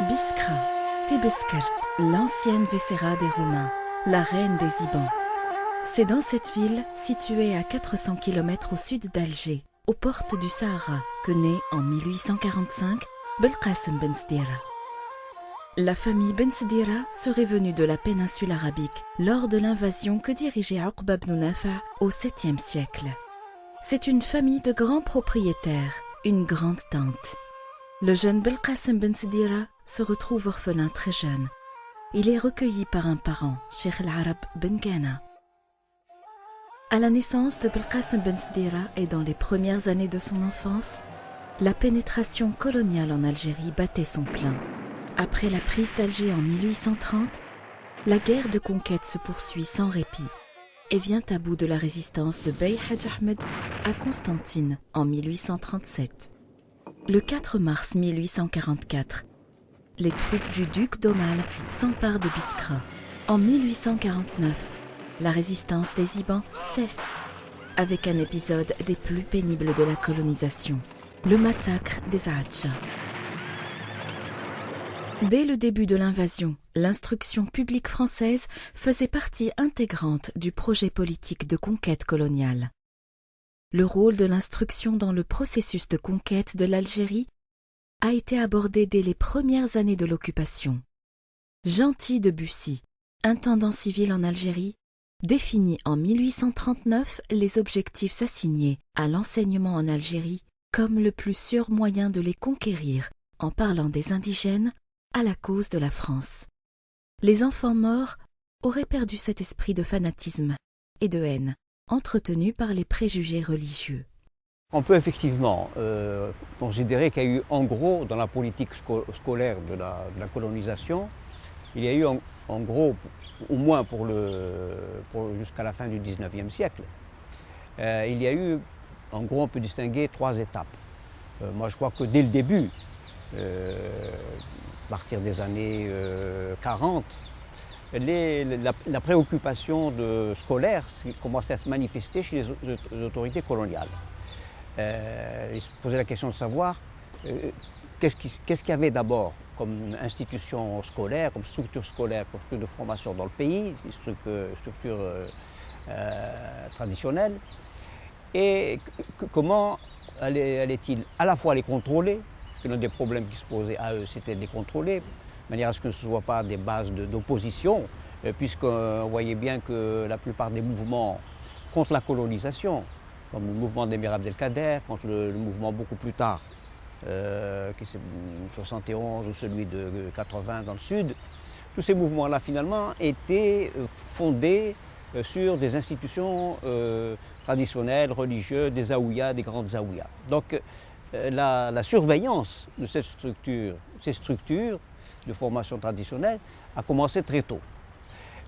Biskra, Tibeskert, l'ancienne Vécéra des Roumains, la reine des Ibans. C'est dans cette ville, située à 400 km au sud d'Alger, aux portes du Sahara, que naît en 1845 Belqasem Ben Sdira. La famille Ben Sdira serait venue de la péninsule arabique lors de l'invasion que dirigeait Uqba ibn Nafa' au 7e siècle. C'est une famille de grands propriétaires, une grande tante. Le jeune Belqasem Ben Sdira se retrouve orphelin très jeune. Il est recueilli par un parent, Cheikh al-Arab Ben Ghana. À la naissance de Belqasem Ben Sdira et dans les premières années de son enfance, la pénétration coloniale en Algérie battait son plein. Après la prise d'Alger en 1830, la guerre de conquête se poursuit sans répit et vient à bout de la résistance de Bey Hadj Ahmed à Constantine en 1837. Le 4 mars 1844, les troupes du duc d'Aumale s'emparent de Biskra. En 1849, la résistance des Ibans cesse, avec un épisode des plus pénibles de la colonisation, le massacre des Aatcha. Dès le début de l'invasion, l'instruction publique française faisait partie intégrante du projet politique de conquête coloniale. Le rôle de l'instruction dans le processus de conquête de l'Algérie a été abordé dès les premières années de l'occupation. Gentil de Bussy, intendant civil en Algérie, définit en 1839 les objectifs assignés à l'enseignement en Algérie comme le plus sûr moyen de les conquérir en parlant des indigènes à la cause de la France. Les enfants morts auraient perdu cet esprit de fanatisme et de haine entretenu par les préjugés religieux. On peut effectivement considérer qu'il y a eu en gros dans la politique scolaire de la colonisation, il y a eu en gros, au moins jusqu'à la fin du 19e siècle, il y a eu, en gros, on peut distinguer 3 étapes. Moi, je crois que dès le début, à partir des années 40, la préoccupation scolaire commençait à se manifester chez les autorités coloniales. Il se posait la question de savoir qu'est-ce qu'il y avait d'abord comme institution scolaire, comme structure scolaire, comme structure de formation dans le pays, structure traditionnelle, et comment allait-il à la fois les contrôler, parce que l'un des problèmes qui se posaient à eux, c'était de les contrôler, de manière à ce que ce ne soit pas des bases d'opposition, puisqu'on voyait bien que la plupart des mouvements contre la colonisation, comme le mouvement d'Emir Abdelkader, contre le mouvement beaucoup plus tard, qui c'est 71 ou celui de 80 dans le sud, tous ces mouvements-là finalement étaient fondés sur des institutions traditionnelles, religieuses, des zaouïas, des grandes zaouïas. Donc la surveillance de ces structures de formation traditionnelle a commencé très tôt.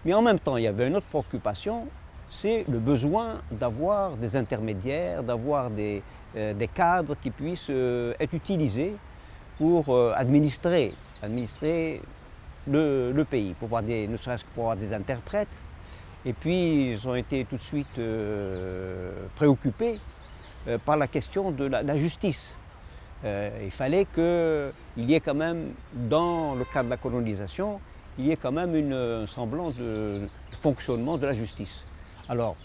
Mais en même temps, il y avait une autre préoccupation, c'est le besoin d'avoir des intermédiaires, d'avoir des cadres qui puissent être utilisés pour administrer le pays, ne serait-ce que pour avoir des interprètes. Et puis, ils ont été tout de suite préoccupés par la question de la justice. Il fallait qu'il y ait quand même, dans le cadre de la colonisation, il y ait quand même un semblant de fonctionnement de la justice. Alors,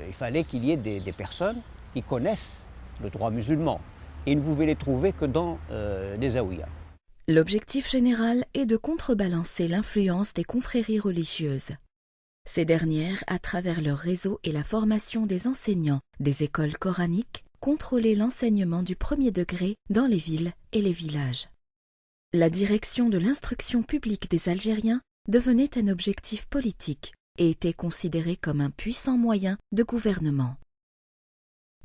il fallait qu'il y ait des personnes qui connaissent le droit musulman. Et ils ne pouvaient les trouver que dans les zaouïas. L'objectif général est de contrebalancer l'influence des confréries religieuses. Ces dernières, à travers leur réseau et la formation des enseignants des écoles coraniques, contrôlaient l'enseignement du premier degré dans les villes et les villages. La direction de l'instruction publique des Algériens devenait un objectif politique et était considérée comme un puissant moyen de gouvernement.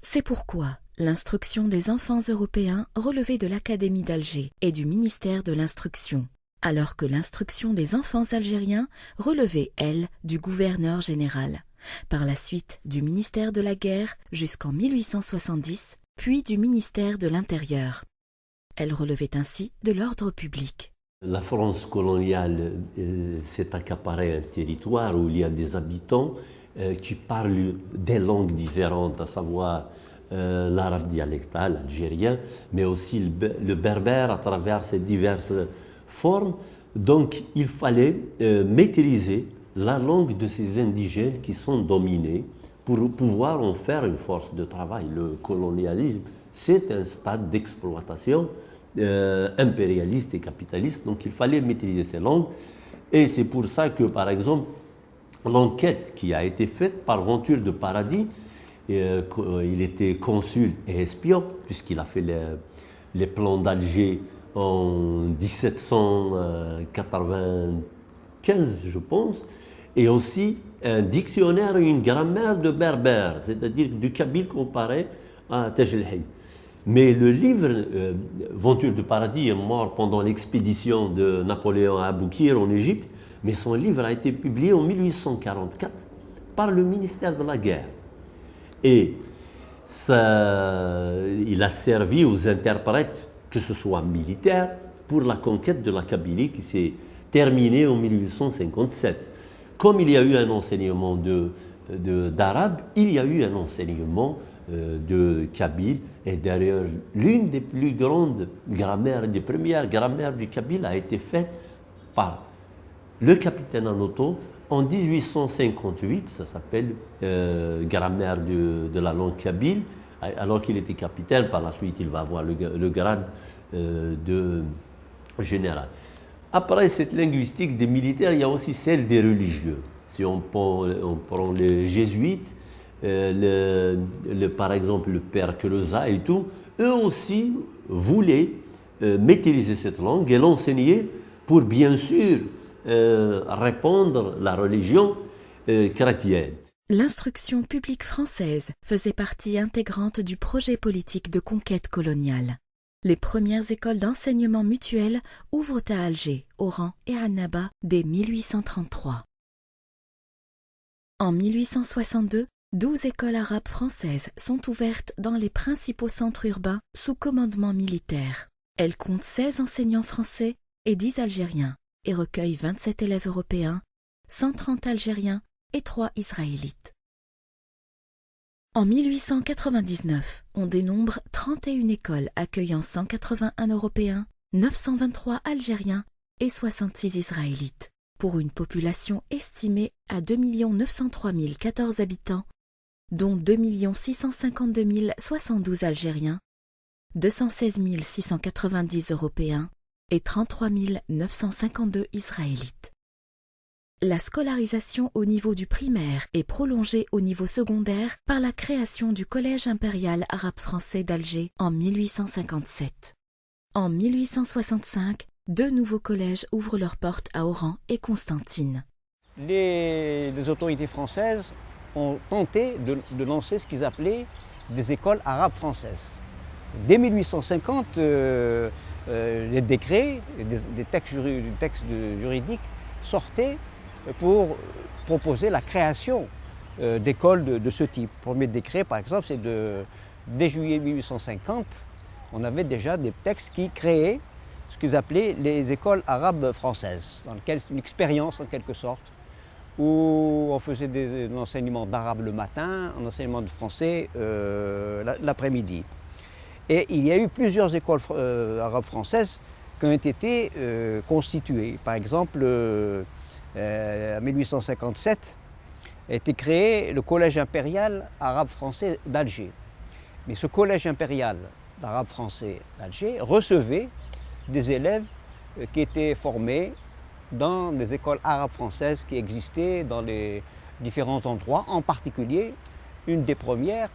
C'est pourquoi l'instruction des enfants européens relevait de l'Académie d'Alger et du ministère de l'Instruction, alors que l'instruction des enfants algériens relevait, elle, du gouverneur général, par la suite du ministère de la Guerre jusqu'en 1870, puis du ministère de l'Intérieur. Elle relevait ainsi de l'ordre public. La France coloniale s'est accaparée un territoire où il y a des habitants qui parlent des langues différentes, à savoir l'arabe dialectal algérien, mais aussi le berbère à travers ses diverses forme. Donc il fallait maîtriser la langue de ces indigènes qui sont dominés pour pouvoir en faire une force de travail. Le colonialisme, c'est un stade d'exploitation impérialiste et capitaliste, donc il fallait maîtriser ces langues. Et c'est pour ça que, par exemple, l'enquête qui a été faite par Venture de Paradis, il était consul et espion, puisqu'il a fait les plans d'Alger en 1795, je pense, et aussi un dictionnaire et une grammaire de berbère, c'est-à-dire du kabyle comparé à Taj el-Hay. Mais le livre Venture de Paradis est mort pendant l'expédition de Napoléon à Aboukir en Égypte, mais son livre a été publié en 1844 par le ministère de la Guerre. Et il a servi aux interprètes, que ce soit militaires, pour la conquête de la Kabylie qui s'est terminée en 1857. Comme il y a eu un enseignement d'arabe, il y a eu un enseignement de kabyle, et d'ailleurs l'une des plus grandes grammaires, des premières grammaires du kabyle a été faite par le capitaine Anoto en 1858, ça s'appelle grammaire de la langue kabyle, alors qu'il était capitaine. Par la suite il va avoir le grade de général. Après cette linguistique des militaires, il y a aussi celle des religieux. Si on prend les jésuites, par exemple le père Creusa et tout, eux aussi voulaient maîtriser cette langue et l'enseigner pour bien sûr répandre la religion chrétienne. L'instruction publique française faisait partie intégrante du projet politique de conquête coloniale. Les premières écoles d'enseignement mutuel ouvrent à Alger, Oran et Annaba dès 1833. En 1862, 12 écoles arabes françaises sont ouvertes dans les principaux centres urbains sous commandement militaire. Elles comptent 16 enseignants français et 10 Algériens et recueillent 27 élèves européens, 130 Algériens et 3 Israélites. En 1899, on dénombre 31 écoles accueillant 181 Européens, 923 Algériens et 66 Israélites, pour une population estimée à 2 903 014 habitants, dont 2 652 072 Algériens, 216 690 Européens et 33 952 Israélites. La scolarisation au niveau du primaire est prolongée au niveau secondaire par la création du Collège impérial arabe-français d'Alger en 1857. En 1865, 2 nouveaux collèges ouvrent leurs portes à Oran et Constantine. Les autorités françaises ont tenté de lancer ce qu'ils appelaient des écoles arabes françaises. Dès 1850, les décrets, des textes juridiques sortaient pour proposer la création d'écoles de ce type. Le premier décret, par exemple, c'est dès juillet 1850, on avait déjà des textes qui créaient ce qu'ils appelaient les écoles arabes françaises, dans lesquelles c'est une expérience en quelque sorte, où on faisait un enseignement d'arabe le matin, un enseignement de français l'après-midi. Et il y a eu plusieurs écoles arabes françaises qui ont été constituées. Par exemple, en 1857 a été créé le Collège impérial arabe français d'Alger. Mais ce Collège impérial arabe français d'Alger recevait des élèves qui étaient formés dans des écoles arabes françaises qui existaient dans les différents endroits. En particulier, une des premières,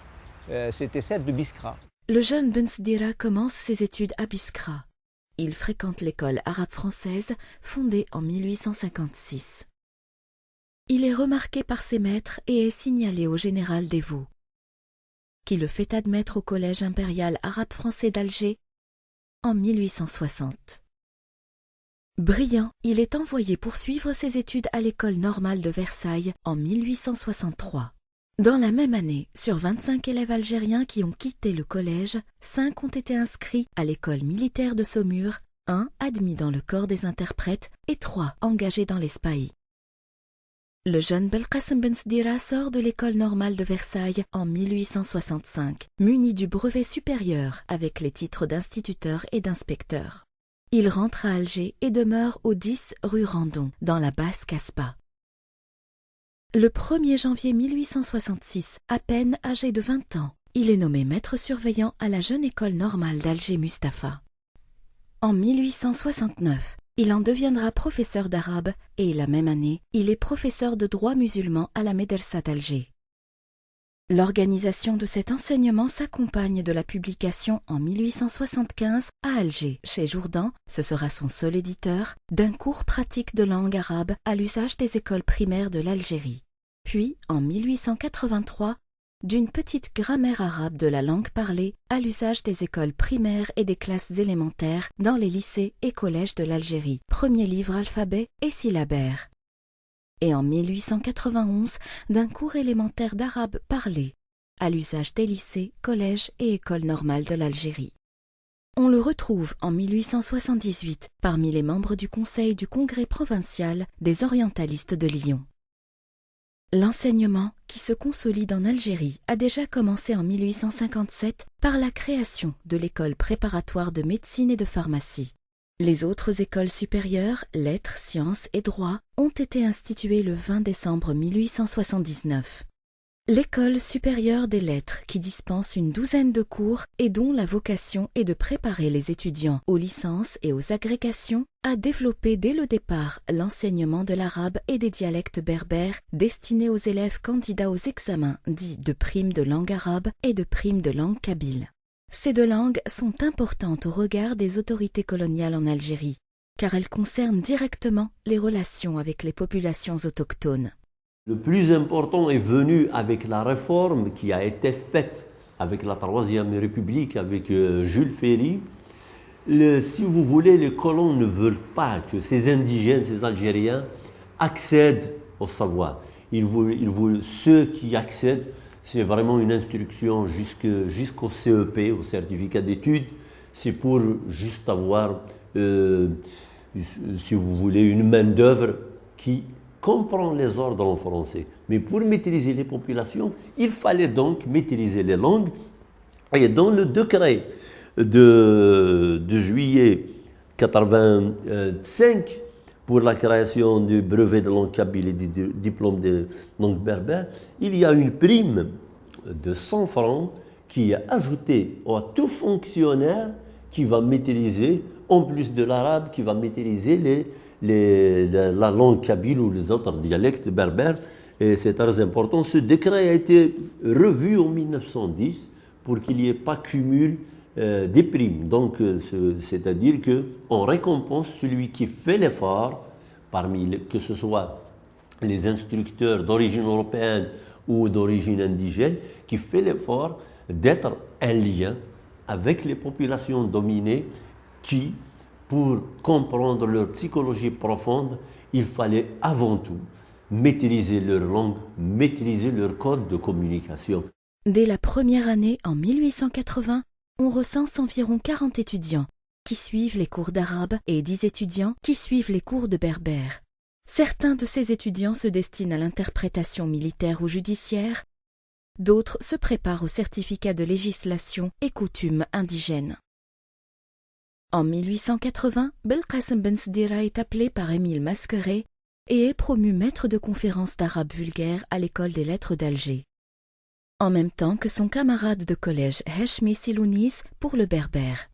c'était celle de Biskra. Le jeune Ben Sdira commence ses études à Biskra. Il fréquente l'école arabe française fondée en 1856. Il est remarqué par ses maîtres et est signalé au général Devaux, qui le fait admettre au Collège impérial arabe français d'Alger en 1860. Brillant, il est envoyé poursuivre ses études à l'école normale de Versailles en 1863. Dans la même année, sur 25 élèves algériens qui ont quitté le collège, 5 ont été inscrits à l'école militaire de Saumur, 1 admis dans le corps des interprètes et 3 engagés dans les spahis. Le jeune Belkacem Ben Sdira sort de l'école normale de Versailles en 1865, muni du brevet supérieur avec les titres d'instituteur et d'inspecteur. Il rentre à Alger et demeure au 10 rue Randon, dans la basse Casbah. Le 1er janvier 1866, à peine âgé de 20 ans, il est nommé maître surveillant à la jeune école normale d'Alger Mustapha. En 1869, il en deviendra professeur d'arabe et la même année, il est professeur de droit musulman à la Médersa d'Alger. L'organisation de cet enseignement s'accompagne de la publication en 1875 à Alger, chez Jourdan, ce sera son seul éditeur, d'un cours pratique de langue arabe à l'usage des écoles primaires de l'Algérie. Puis, en 1883, d'une petite grammaire arabe de la langue parlée à l'usage des écoles primaires et des classes élémentaires dans les lycées et collèges de l'Algérie, premier livre alphabet et syllabaire. Et en 1891, d'un cours élémentaire d'arabe parlé à l'usage des lycées, collèges et écoles normales de l'Algérie. On le retrouve en 1878 parmi les membres du Conseil du Congrès provincial des orientalistes de Lyon. L'enseignement, qui se consolide en Algérie, a déjà commencé en 1857 par la création de l'école préparatoire de médecine et de pharmacie. Les autres écoles supérieures, lettres, sciences et droit, ont été instituées le 20 décembre 1879. L'école supérieure des lettres, qui dispense une douzaine de cours et dont la vocation est de préparer les étudiants aux licences et aux agrégations, a développé dès le départ l'enseignement de l'arabe et des dialectes berbères destinés aux élèves candidats aux examens dits de prime de langue arabe et de prime de langue kabyle. Ces deux langues sont importantes au regard des autorités coloniales en Algérie, car elles concernent directement les relations avec les populations autochtones. Le plus important est venu avec la réforme qui a été faite avec la Troisième République, avec Jules Ferry. Si vous voulez, les colons ne veulent pas que ces indigènes, ces Algériens, accèdent au savoir. Ceux qui accèdent, c'est vraiment une instruction jusqu'au CEP, au certificat d'études. C'est pour juste avoir, si vous voulez, une main-d'œuvre qui comprend les ordres en français. Mais pour maîtriser les populations, il fallait donc maîtriser les langues. Et dans le décret de juillet 1985, pour la création du brevet de langue kabyle et du diplôme de langue berbère, il y a une prime de 100 francs qui est ajoutée à tout fonctionnaire qui va maîtriser, en plus de l'arabe, qui va maîtriser la langue kabyle ou les autres dialectes berbères. Et c'est très important. Ce décret a été revu en 1910 pour qu'il n'y ait pas cumul des primes. Donc, c'est-à-dire qu'on récompense celui qui fait l'effort, que ce soit les instructeurs d'origine européenne ou d'origine indigène, qui fait l'effort d'être un lien avec les populations dominées qui, pour comprendre leur psychologie profonde, il fallait avant tout maîtriser leur langue, maîtriser leur code de communication. Dès la première année, en 1880, on recense environ 40 étudiants qui suivent les cours d'arabe et 10 étudiants qui suivent les cours de berbère. Certains de ces étudiants se destinent à l'interprétation militaire ou judiciaire, d'autres se préparent au certificat de législation et coutumes indigènes. En 1880, Belkacem Ben Sdira est appelé par Émile Masqueret et est promu maître de conférences d'arabe vulgaire à l'école des lettres d'Alger, en même temps que son camarade de collège Heshmi Silounis pour le berbère.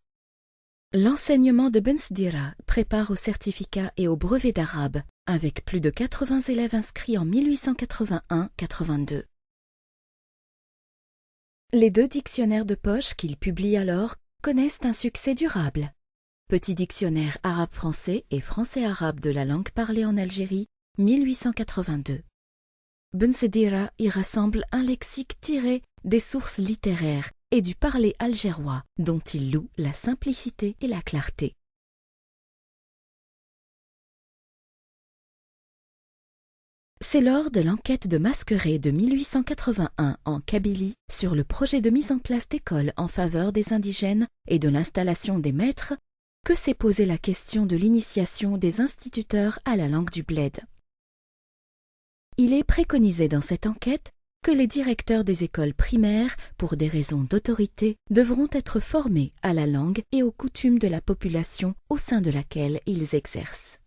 L'enseignement de Ben Sdira prépare au certificat et au brevet d'arabe, avec plus de 80 élèves inscrits en 1881-82. Les 2 dictionnaires de poche qu'il publie alors connaissent un succès durable. Petit dictionnaire arabe-français et français-arabe de la langue parlée en Algérie, 1882. Ben Sdira y rassemble un lexique tiré des sources littéraires et du parler algérois, dont il loue la simplicité et la clarté. C'est lors de l'enquête de Masqueret de 1881 en Kabylie sur le projet de mise en place d'écoles en faveur des indigènes et de l'installation des maîtres que s'est posée la question de l'initiation des instituteurs à la langue du bled. Il est préconisé dans cette enquête que les directeurs des écoles primaires, pour des raisons d'autorité, devront être formés à la langue et aux coutumes de la population au sein de laquelle ils exercent.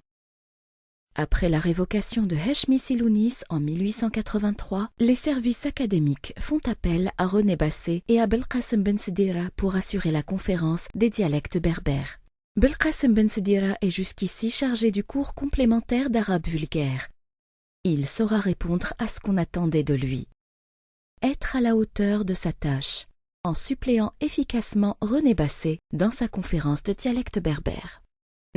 Après la révocation de Heshmi Silounis en 1883, les services académiques font appel à René Bassé et à Belkacem Ben Sedira pour assurer la conférence des dialectes berbères. Belkacem Ben Sedira est jusqu'ici chargé du cours complémentaire d'arabe vulgaire. Il saura répondre à ce qu'on attendait de lui. Être à la hauteur de sa tâche, en suppléant efficacement René Bassé dans sa conférence de dialectes berbères.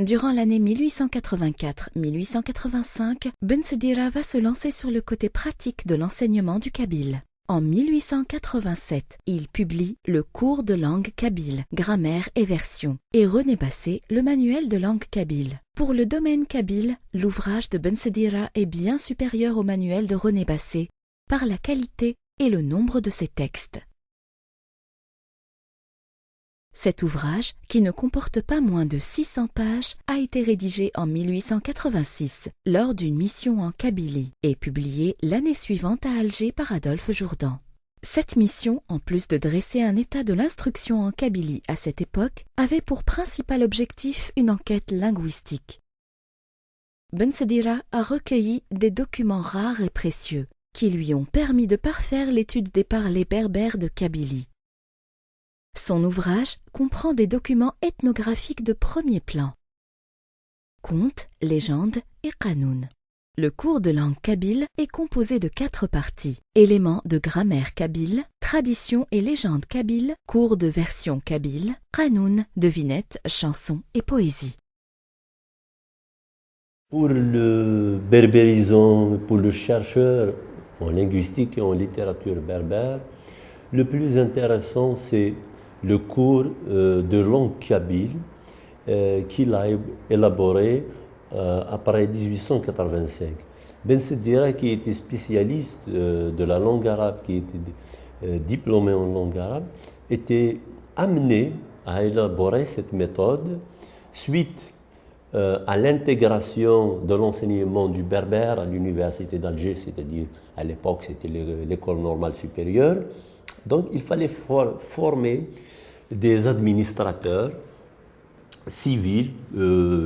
Durant l'année 1884-1885, Ben Sedira va se lancer sur le côté pratique de l'enseignement du kabyle. En 1887, il publie le cours de langue kabyle, grammaire et version, et René Bassé, le manuel de langue kabyle. Pour le domaine kabyle, l'ouvrage de Ben Sedira est bien supérieur au manuel de René Bassé par la qualité et le nombre de ses textes. Cet ouvrage, qui ne comporte pas moins de 600 pages, a été rédigé en 1886 lors d'une mission en Kabylie et publié l'année suivante à Alger par Adolphe Jourdan. Cette mission, en plus de dresser un état de l'instruction en Kabylie à cette époque, avait pour principal objectif une enquête linguistique. Ben Sedira a recueilli des documents rares et précieux qui lui ont permis de parfaire l'étude des parlers berbères de Kabylie. Son ouvrage comprend des documents ethnographiques de premier plan. Contes, légendes et qanoun. Le cours de langue kabyle est composé de 4 parties. Éléments de grammaire kabyle, traditions et légendes kabyles, cours de version kabyle, qanoun, devinettes, chansons et poésie. Pour le berbérisant, pour le chercheur en linguistique et en littérature berbère, le plus intéressant c'est le cours de langue kabyle qu'il a élaboré après 1885. Ben Sedira, qui était spécialiste de la langue arabe, qui était diplômé en langue arabe, était amené à élaborer cette méthode suite à l'intégration de l'enseignement du berbère à l'université d'Alger, c'est-à-dire à l'époque c'était l'école normale supérieure. Donc il fallait former des administrateurs civils,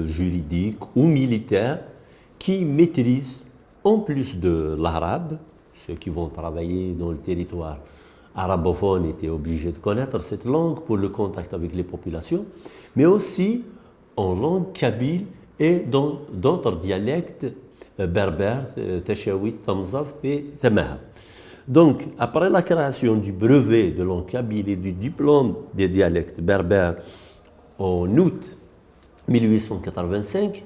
juridiques ou militaires qui maîtrisent, en plus de l'arabe, ceux qui vont travailler dans le territoire arabophone étaient obligés de connaître cette langue pour le contact avec les populations, mais aussi en langue kabyle et dans d'autres dialectes berbères, Tachawit, Tamzaft et Tamaha. Donc, après la création du brevet de langue kabyle et du diplôme des dialectes berbères en août 1885,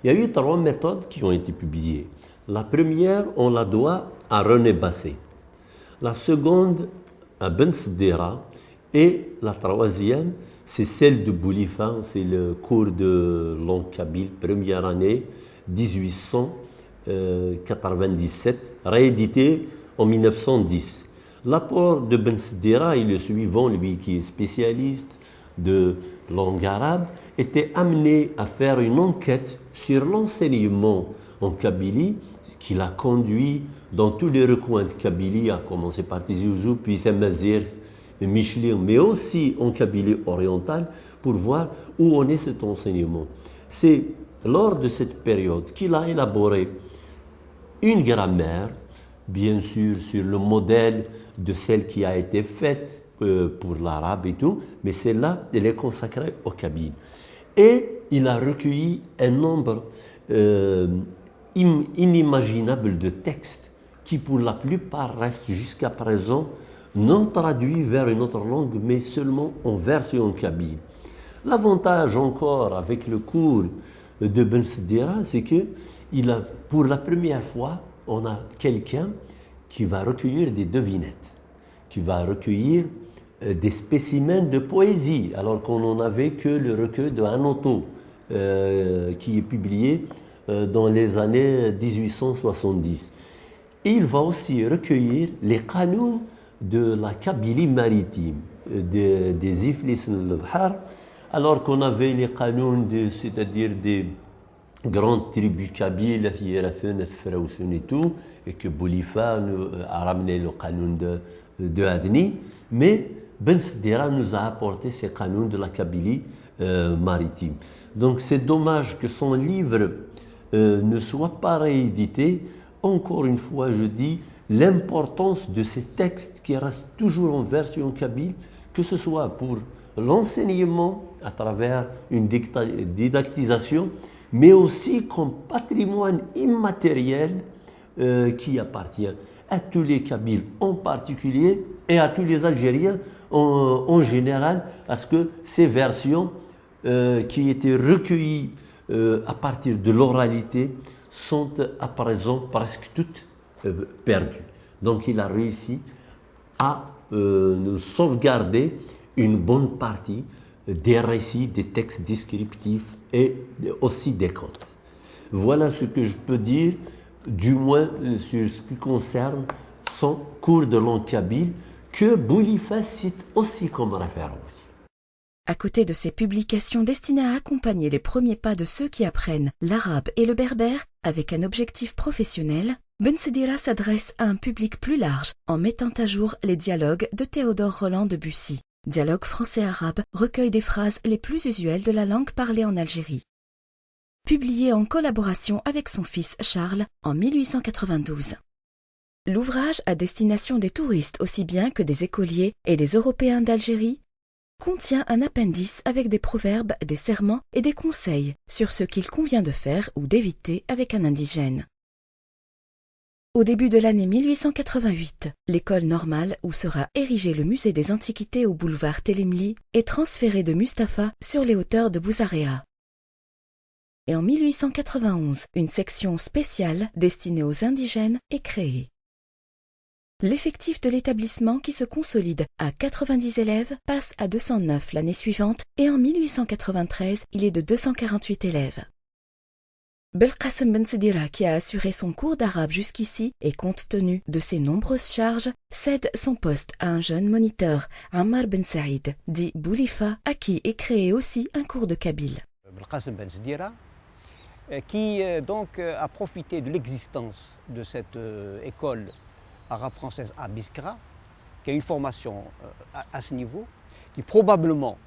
il y a eu 3 méthodes qui ont été publiées. La première, on la doit à René Bassé. La seconde, à Ben Sedira. Et la troisième, c'est celle de Boulifa, c'est le cours de langue kabyle, première année, 1897, réédité en 1910. L'apport de Ben Sedira et le suivant, lui qui est spécialiste de langue arabe, était amené à faire une enquête sur l'enseignement en Kabylie qu'il a conduit dans tous les recoins de Kabylie, à commencer par Tizi Ouzou, puis Saint-Mazir, Micheline, mais aussi en Kabylie orientale, pour voir où en est cet enseignement. C'est lors de cette période qu'il a élaboré une grammaire, bien sûr sur le modèle de celle qui a été faite pour l'arabe et tout, mais celle-là, elle est consacrée au kabyle. Et il a recueilli un nombre inimaginable de textes qui, pour la plupart, restent jusqu'à présent non traduits vers une autre langue, mais seulement en version kabyle. L'avantage encore avec le cours de Ben Sedira, c'est que pour la première fois, on a quelqu'un qui va recueillir des devinettes, qui va recueillir des spécimens de poésie, alors qu'on n'en avait que le recueil de Hanoto, qui est publié dans les années 1870. Et il va aussi recueillir les qanouns de la Kabylie maritime, des Iflis al-Bahar, alors qu'on avait les qanouns, c'est-à-dire des grande tribu kabyle et tout, et que Boulifa a ramené le canon de Adni, mais Ben Sedira nous a apporté ces canons de la Kabylie maritime. Donc c'est dommage que son livre ne soit pas réédité. Encore une fois, je dis l'importance de ces textes qui restent toujours en version kabyle, que ce soit pour l'enseignement à travers une didactisation, mais aussi comme patrimoine immatériel qui appartient à tous les Kabyles en particulier et à tous les Algériens en général, parce que ces versions qui étaient recueillies à partir de l'oralité sont à présent presque toutes perdues. Donc il a réussi à sauvegarder une bonne partie des récits, des textes descriptifs et aussi des contes. Voilà ce que je peux dire, du moins sur ce qui concerne son cours de langue kabyle, que Boulifa cite aussi comme référence. À côté de ces publications destinées à accompagner les premiers pas de ceux qui apprennent l'arabe et le berbère avec un objectif professionnel, Ben Sedira s'adresse à un public plus large en mettant à jour les dialogues de Théodore Roland de Bussy. Dialogue français-arabe recueille des phrases les plus usuelles de la langue parlée en Algérie. Publié en collaboration avec son fils Charles en 1892. L'ouvrage à destination des touristes aussi bien que des écoliers et des Européens d'Algérie contient un appendice avec des proverbes, des serments et des conseils sur ce qu'il convient de faire ou d'éviter avec un indigène. Au début de l'année 1888, l'école normale où sera érigé le musée des antiquités au boulevard Télimli est transférée de Mustapha sur les hauteurs de Bouzarea. Et en 1891, une section spéciale destinée aux indigènes est créée. L'effectif de l'établissement qui se consolide à 90 élèves passe à 209 l'année suivante et en 1893, il est de 248 élèves. Belkacem Ben Sedira, qui a assuré son cours d'arabe jusqu'ici et compte tenu de ses nombreuses charges, cède son poste à un jeune moniteur, Ammar Ben Saïd, dit Boulifa, à qui est créé aussi un cours de kabyle. Belkacem Ben Sedira, qui donc a profité de l'existence de cette école arabe-française à Biskra, qui a une formation à ce niveau, qui probablement,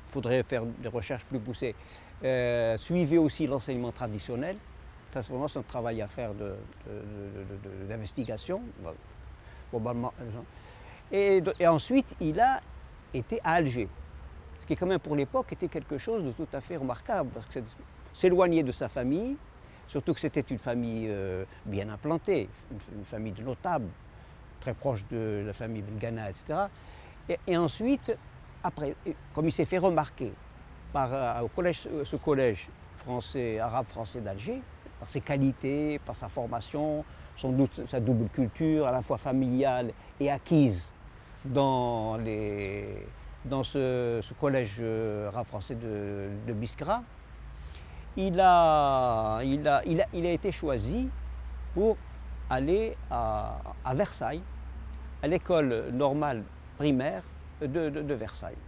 il faudrait faire des recherches plus poussées, suivait aussi l'enseignement traditionnel. Ça, c'est vraiment son travail à faire d'investigation, probablement. Et ensuite, il a été à Alger, ce qui, quand même, pour l'époque, était quelque chose de tout à fait remarquable, parce que s'éloigner de sa famille, surtout que c'était une famille bien implantée, une famille de notables, très proche de la famille Belgana, etc. Et ensuite, après, comme il s'est fait remarquer par ce collège français, arabe-français d'Alger, par ses qualités, par sa formation, sans doute sa double culture, à la fois familiale et acquise dans ce collège arabe-français de Biskra, il a été choisi pour aller à Versailles, à l'école normale primaire de Versailles.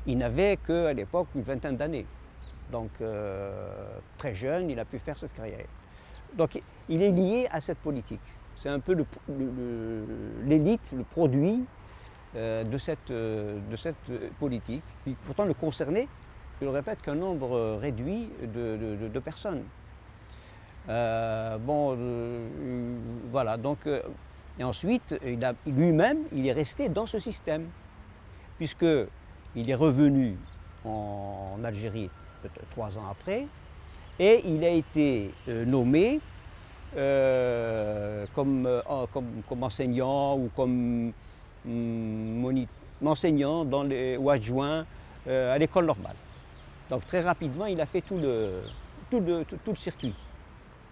Il n'avait qu'à l'époque une vingtaine d'années, donc très jeune, il a pu faire cette carrière. Donc il est lié à cette politique. C'est un peu l'élite, le produit de cette politique, qui pourtant ne concernait, je le répète, qu'un nombre réduit de personnes. Voilà, donc, et ensuite, lui-même, il est resté dans ce système, puisqu'il est revenu en Algérie 3 ans après, et il a été nommé comme enseignant ou comme enseignant ou adjoint à l'école normale. Donc très rapidement, il a fait tout le circuit.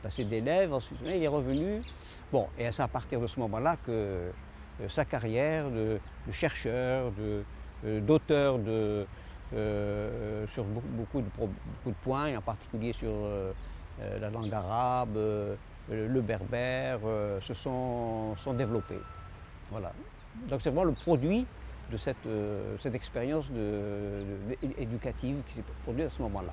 Passé d'élèves, ensuite il est revenu. Bon, et c'est à partir de ce moment-là que sa carrière de chercheur, d'auteur sur beaucoup de points, et en particulier sur la langue arabe, le berbère, se sont développés. Voilà. Donc c'est vraiment le produit de cette expérience éducative qui s'est produite à ce moment-là.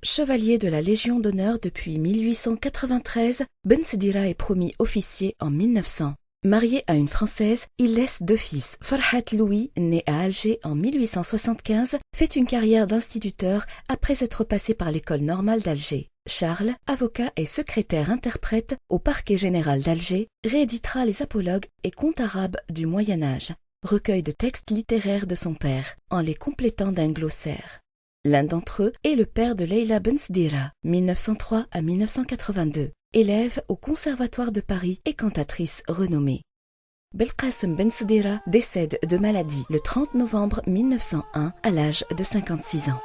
Chevalier de la Légion d'honneur depuis 1893, Bensedira est promu officier en 1900. Marié à une Française, il laisse 2 fils. Farhat Louis, né à Alger en 1875, fait une carrière d'instituteur après être passé par l'école normale d'Alger. Charles, avocat et secrétaire-interprète au parquet général d'Alger, rééditera les apologues et contes arabes du Moyen-Âge, recueil de textes littéraires de son père, en les complétant d'un glossaire. L'un d'entre eux est le père de Leila Bensedira, 1903 à 1982, élève au Conservatoire de Paris et cantatrice renommée. Belkacem Bensedira décède de maladie le 30 novembre 1901 à l'âge de 56 ans.